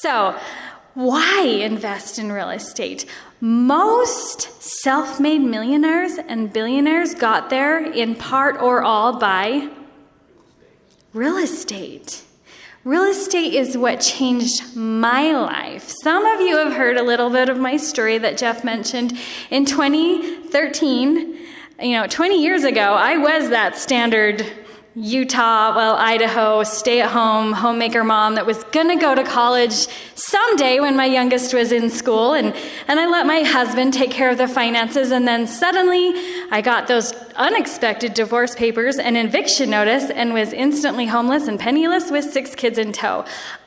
So, why invest in real estate? Most self-made millionaires and billionaires got there in part or all by real estate. Real estate is what changed my life. Some of you have heard a little bit of my story that Jeff mentioned. In 2013, 20 years ago, I was that standard Idaho, stay-at-home, homemaker mom that was going to go to college someday when my youngest was in school, and I let my husband take care of the finances, and then suddenly I got those unexpected divorce papers and eviction notice and was instantly homeless and penniless with 6 kids in tow.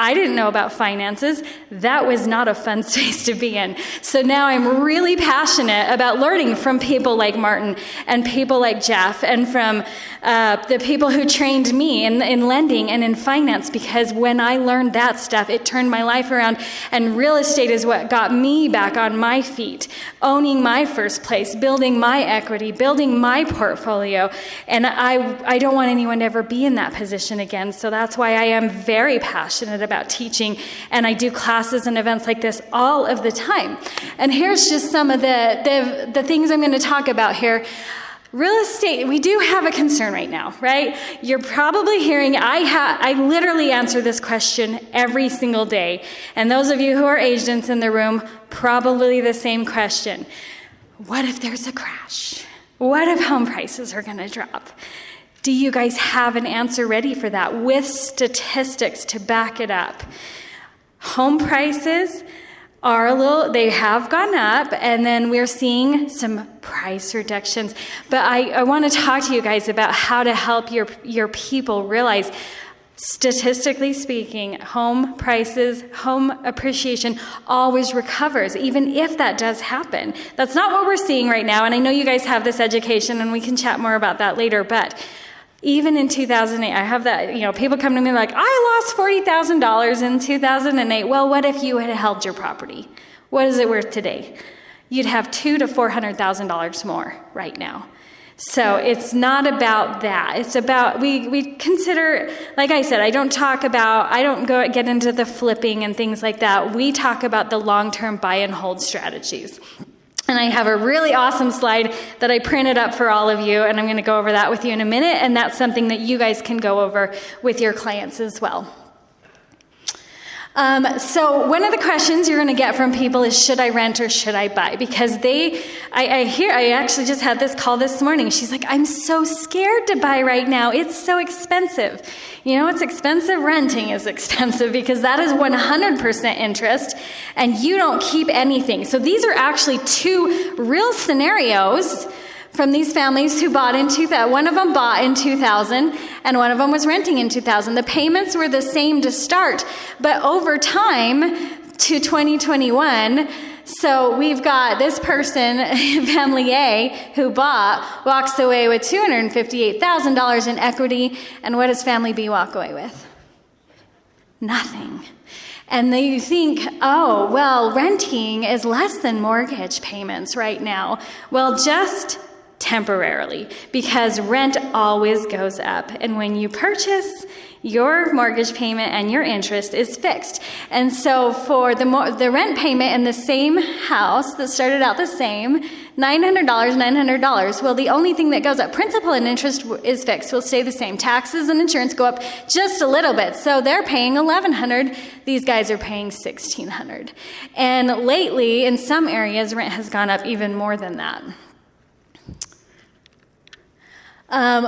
I didn't know about finances. That was not a fun space to be in. So now I'm really passionate about learning from people like Martin and people like Jeff and from the people who trained me in lending and in finance, because when I learned that stuff, it turned my life around, and real estate is what got me back on my feet, owning my first place, building my equity, building my portfolio, and I don't want anyone to ever be in that position again. So that's why I am very passionate about teaching, and I do classes and events like this all of the time. And here's just some of the things I'm going to talk about here. Real estate, we do have a concern right now, right? You're probably hearing, I literally answer this question every single day. And those of you who are agents in the room, probably the same question. What if there's a crash? What if home prices are going to drop? Do you guys have an answer ready for that with statistics to back it up? Home prices they have gone up, and then we're seeing some price reductions. But I want to talk to you guys about how to help your people realize, statistically speaking, home prices, home appreciation always recovers, even if that does happen. That's not what we're seeing right now, and I know you guys have this education, and we can chat more about that later, but even in 2008, I have that, people come to me like, I lost $40,000 in 2008. Well, what if you had held your property? What is it worth today? You'd have $200,000 to $400,000 more right now. So it's not about that. It's about, we consider, like I said, I don't get into the flipping and things like that. We talk about the long-term buy and hold strategies. And I have a really awesome slide that I printed up for all of you, and I'm going to go over that with you in a minute, and that's something that you guys can go over with your clients as well. So one of the questions you're going to get from people is, should I rent or should I buy? Because I actually just had this call this morning. She's like, I'm so scared to buy right now. It's so expensive. It's expensive. Renting is expensive because that is 100% interest, and you don't keep anything. So these are actually 2 real scenarios from these families who bought in 2000. One of them bought in 2000, and one of them was renting in 2000. The payments were the same to start, but over time to 2021, so we've got this person, family A, who walks away with $258,000 in equity, and what does family B walk away with? Nothing. And then you think, oh, well, renting is less than mortgage payments right now. Well, just temporarily, because rent always goes up. And when you purchase, your mortgage payment and your interest is fixed. And so for the rent payment in the same house that started out the same, $900. Well, the only thing that goes up, principal and interest is fixed, will stay the same. Taxes and insurance go up just a little bit. So they're paying $1,100. These guys are paying $1,600. And lately, in some areas, rent has gone up even more than that.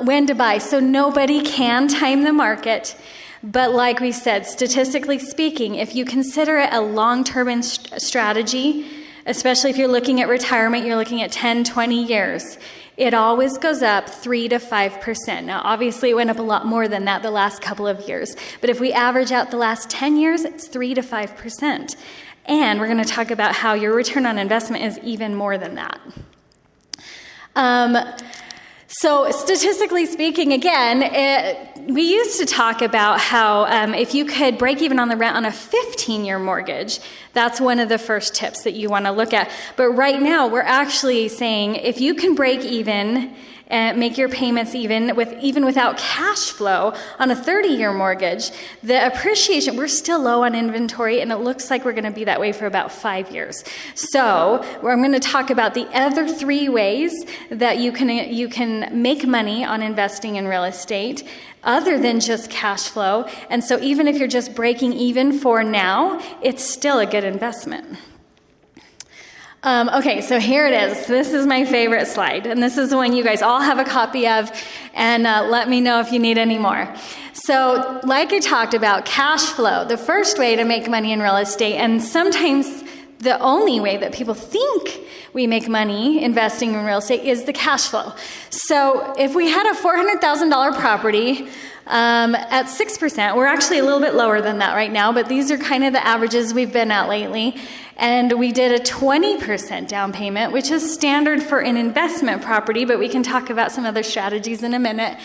When to buy. So nobody can time the market. But like we said, statistically speaking, if you consider it a long-term strategy, especially if you're looking at retirement, you're looking at 10, 20 years, it always goes up 3 to 5%. Now, obviously, it went up a lot more than that the last couple of years. But if we average out the last 10 years, it's 3 to 5%. And we're going to talk about how your return on investment is even more than that. So statistically speaking, again, we used to talk about how if you could break even on the rent on a 15-year mortgage, that's one of the first tips that you want to look at. But right now, we're actually saying if you can break even and make your payments even without cash flow on a 30-year mortgage, the appreciation, we're still low on inventory, and it looks like we're going to be that way for about 5 years. So I'm going to talk about the other 3 ways that you can make money on investing in real estate other than just cash flow. And so even if you're just breaking even for now, it's still a good investment. Okay, so here it is. This is my favorite slide, and this is the one you guys all have a copy of, and let me know if you need any more. So like I talked about, cash flow, the first way to make money in real estate, and sometimes the only way that people think we make money investing in real estate is the cash flow. So if we had a $400,000 property at 6%, we're actually a little bit lower than that right now, but these are kind of the averages we've been at lately. And we did a 20% down payment, which is standard for an investment property, but we can talk about some other strategies in a minute.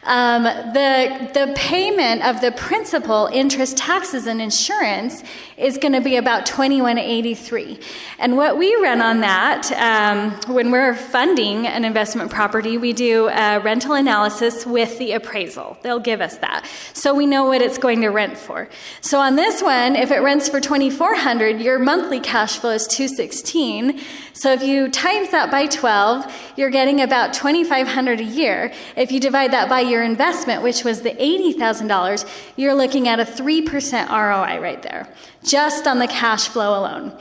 The payment of the principal, interest, taxes, and insurance is going to be about $21.83. And what we run on that, when we're funding an investment property, we do a rental analysis with the appraisal. They'll give us that, so we know what it's going to rent for. So on this one, if it rents for $2,400, your monthly cash flow is $216. So if you times that by 12, you're getting about $2,500 a year. If you divide that by your investment, which was the $80,000, you're looking at a 3% ROI right there, just on the cash flow alone.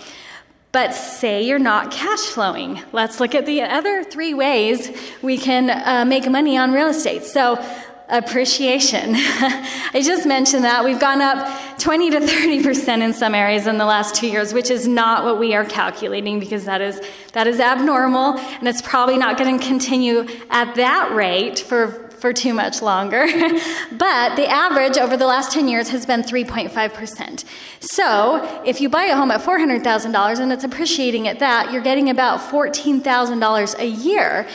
But say you're not cash flowing. Let's look at the other 3 ways we can make money on real estate. So appreciation. I just mentioned that. We've gone up 20 to 30% in some areas in the last 2 years, which is not what we are calculating, because that is abnormal, and it's probably not going to continue at that rate for too much longer. But the average over the last 10 years has been 3.5%. So if you buy a home at $400,000 and it's appreciating at that, you're getting about $14,000 a year.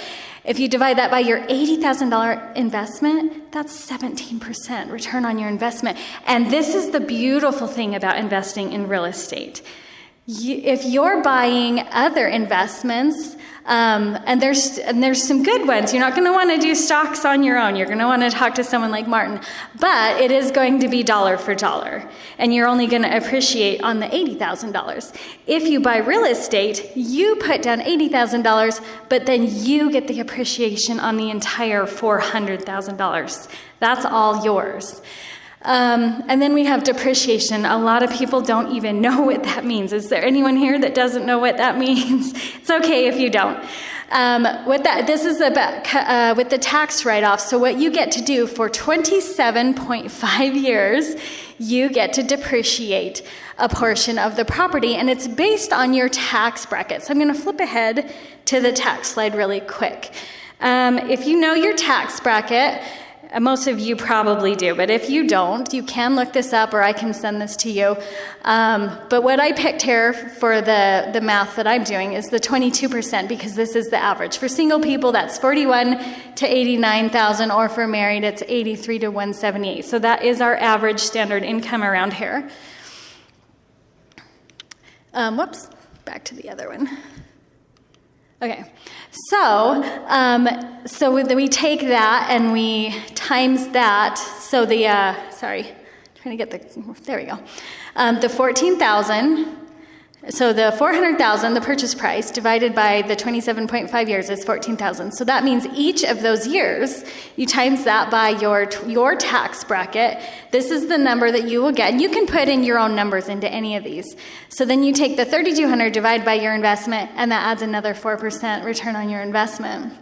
If you divide that by your $80,000 investment, that's 17% return on your investment. And this is the beautiful thing about investing in real estate. If you're buying other investments, and there's some good ones. You're not going to want to do stocks on your own. You're going to want to talk to someone like Martin. But it is going to be dollar for dollar, and you're only going to appreciate on the $80,000. If you buy real estate, you put down $80,000, but then you get the appreciation on the entire $400,000. That's all yours. And then we have depreciation. A lot of people don't even know what that means. Is there anyone here that doesn't know what that means? It's okay if you don't. This is about with the tax write-off. So what you get to do for 27.5 years, you get to depreciate a portion of the property, and it's based on your tax bracket. So I'm going to flip ahead to the tax slide really quick. If you know your tax bracket, most of you probably do, but if you don't, you can look this up, or I can send this to you. But what I picked here for the math that I'm doing is the 22%, because this is the average. For single people, that's $41,000 to $89,000, or for married, it's $83,000 to $178,000. So that is our average standard income around here. Back to the other one. Okay, so we take that and we times that. So there we go. The 14,000. So the 400,000, the purchase price, divided by the 27.5 years is 14,000. So that means each of those years, you times that by your tax bracket. This is the number that you will get. And you can put in your own numbers into any of these. So then you take the 3,200 divided by your investment, and that adds another 4% return on your investment.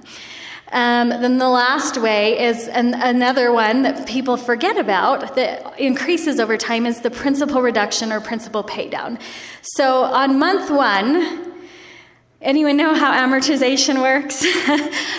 Then the last way is another one that people forget about that increases over time is the principal reduction or principal pay down. So on month 1, anyone know how amortization works?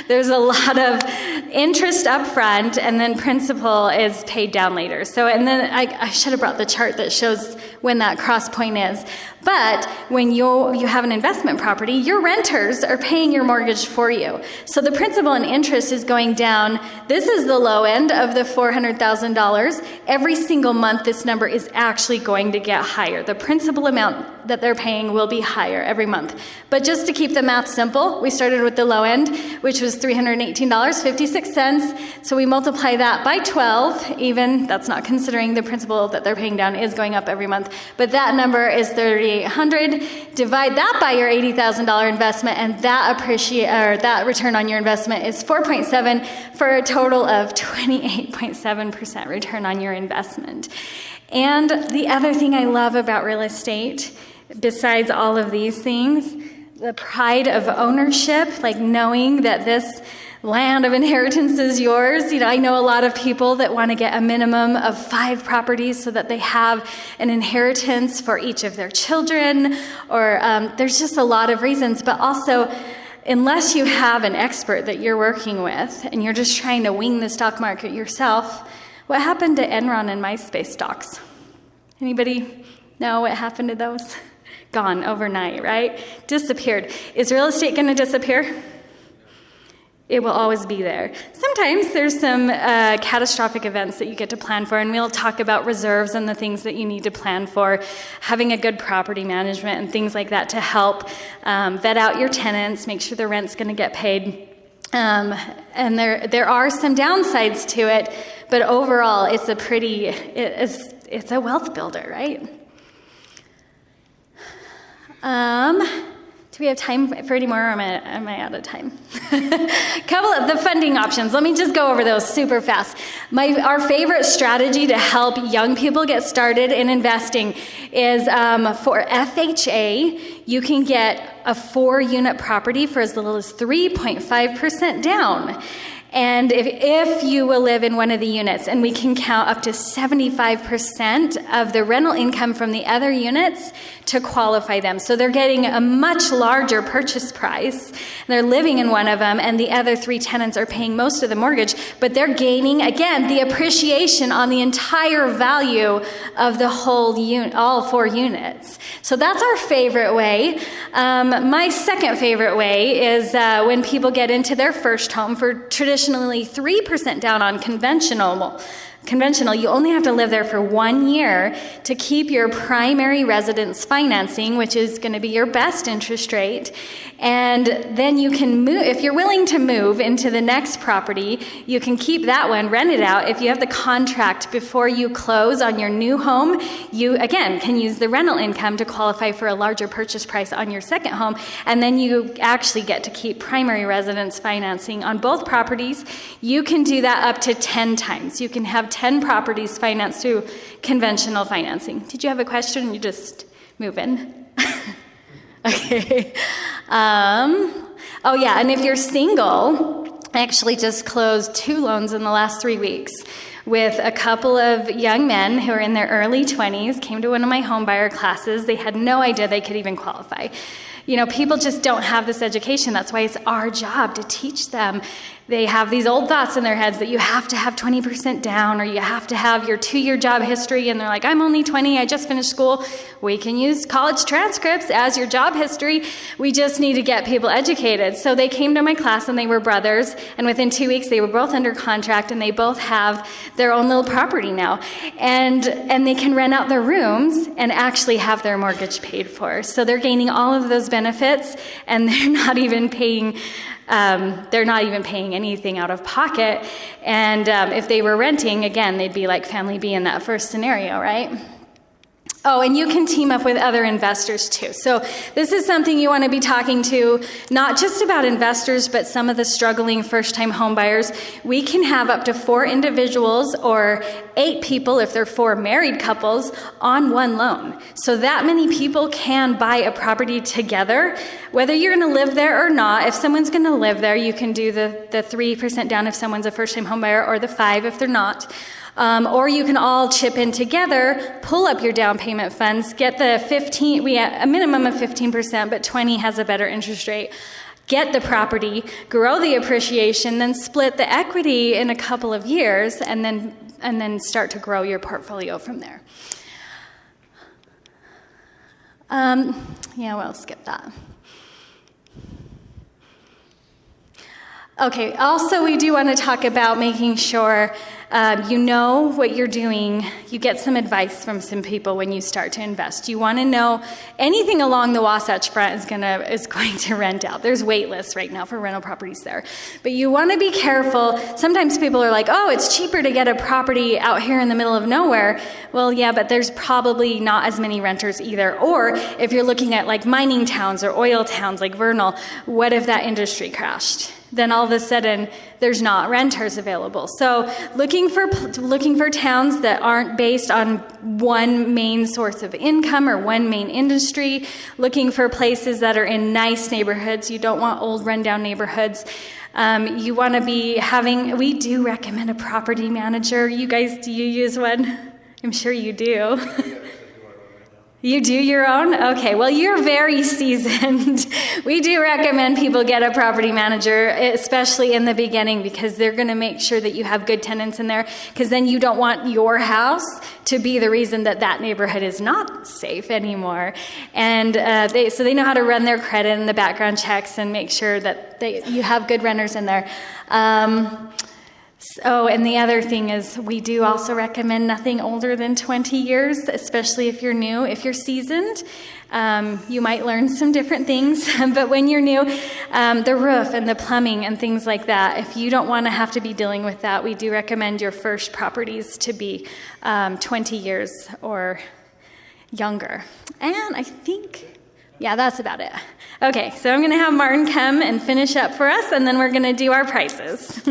There's a lot of interest up front, and then principal is paid down later. So, and then I should have brought the chart that shows when that cross point is. But when you have an investment property, your renters are paying your mortgage for you. So the principal and interest is going down. This is the low end of the $400,000. Every single month, this number is actually going to get higher. The principal amount that they're paying will be higher every month. But just to keep the math simple, we started with the low end, which was $318.56. So we multiply that by 12, even that's not considering the principal that they're paying down is going up every month. But that number is $3,800. Divide that by your $80,000 investment, and that return on your investment is 4.7 for a total of 28.7% return on your investment. And the other thing I love about real estate, besides all of these things, the pride of ownership, like knowing that this land of inheritance is yours. I know a lot of people that want to get a minimum of 5 properties so that they have an inheritance for each of their children, or there's just a lot of reasons. But also, unless you have an expert that you're working with and you're just trying to wing the stock market yourself, what happened to Enron and MySpace stocks? Anybody know what happened to those? Gone overnight, right? Disappeared. Is real estate going to disappear? It will always be there. Sometimes there's some catastrophic events that you get to plan for, and we'll talk about reserves and the things that you need to plan for, having a good property management and things like that to help vet out your tenants, make sure the rent's going to get paid. And there are some downsides to it, but overall, it's a wealth builder, right? Do we have time for any more, or am I out of time? Couple of the funding options. Let me just go over those super fast. Our favorite strategy to help young people get started in investing is for FHA, you can get a 4-unit property for as little as 3.5% down. And if you will live in one of the units, and we can count up to 75% of the rental income from the other units to qualify them. So they're getting a much larger purchase price. They're living in one of them, and the other 3 tenants are paying most of the mortgage, but they're gaining, again, the appreciation on the entire value of the whole unit, all 4 units. So that's our favorite way. My second favorite way is when people get into their first home for traditionally 3% down on conventional, you only have to live there for 1 year to keep your primary residence financing, which is going to be your best interest rate. And then you can move, if you're willing to move into the next property, you can keep that one, rent it out. If you have the contract before you close on your new home, you, again, can use the rental income to qualify for a larger purchase price on your second home. And then you actually get to keep primary residence financing on both properties. You can do that up to 10 times. You can have 10 properties financed through conventional financing. Did you have a question? You just move in. Okay. Oh yeah, and if you're single, I actually just closed 2 loans in the last 3 weeks with a couple of young men who are in their early 20s, came to one of my homebuyer classes. They had no idea they could even qualify. People just don't have this education. That's why it's our job to teach them. They have these old thoughts in their heads that you have to have 20% down, or you have to have your 2-year job history, and they're like, I'm only 20, I just finished school. We can use college transcripts as your job history. We just need to get people educated. So they came to my class, and they were brothers, and within 2 weeks they were both under contract, and they both have their own little property now. And they can rent out their rooms and actually have their mortgage paid for. So they're gaining all of those benefits, and they're not even paying anything out of pocket. And if they were renting, again, they'd be like Family B in that first scenario, right? Oh, and you can team up with other investors too. So this is something you want to be talking to, not just about investors, but some of the struggling first-time home buyers. We can have up to 4 individuals or 8 people, if they're 4 married couples, on one loan. So that many people can buy a property together, whether you're going to live there or not. If someone's going to live there, you can do the 3% down if someone's a first-time home buyer, or the 5% if they're not. Or you can all chip in together, pull up your down payment funds, get the 15, we have a minimum of 15%, but 20 has a better interest rate. Get the property, grow the appreciation, then split the equity in a couple of years, and then start to grow your portfolio from there. We'll skip that. Okay, also we do want to talk about making sure you know what you're doing. You get some advice from some people when you start to invest. You want to know anything along the Wasatch Front is going to rent out. There's wait lists right now for rental properties there. But you want to be careful. Sometimes people are like, oh, it's cheaper to get a property out here in the middle of nowhere. Well, yeah, but there's probably not as many renters either. Or if you're looking at like mining towns or oil towns like Vernal, what if that industry crashed? Then all of a sudden there's not renters available. So looking for towns that aren't based on one main source of income or one main industry, looking for places that are in nice neighborhoods. You don't want old rundown neighborhoods. You want to be we do recommend a property manager. You guys, do you use one? I'm sure you do. You do your own? Okay, well, you're very seasoned. We do recommend people get a property manager, especially in the beginning, because they're going to make sure that you have good tenants in there, because then you don't want your house to be the reason that neighborhood is not safe anymore. And they know how to run their credit and the background checks and make sure that you have good renters in there. And the other thing is we do also recommend nothing older than 20 years, especially if you're new. If you're seasoned, you might learn some different things. But when you're new, the roof and the plumbing and things like that, if you don't want to have to be dealing with that, we do recommend your first properties to be 20 years or younger. And I think, yeah, that's about it. Okay, so I'm going to have Martin come and finish up for us, and then we're going to do our prices.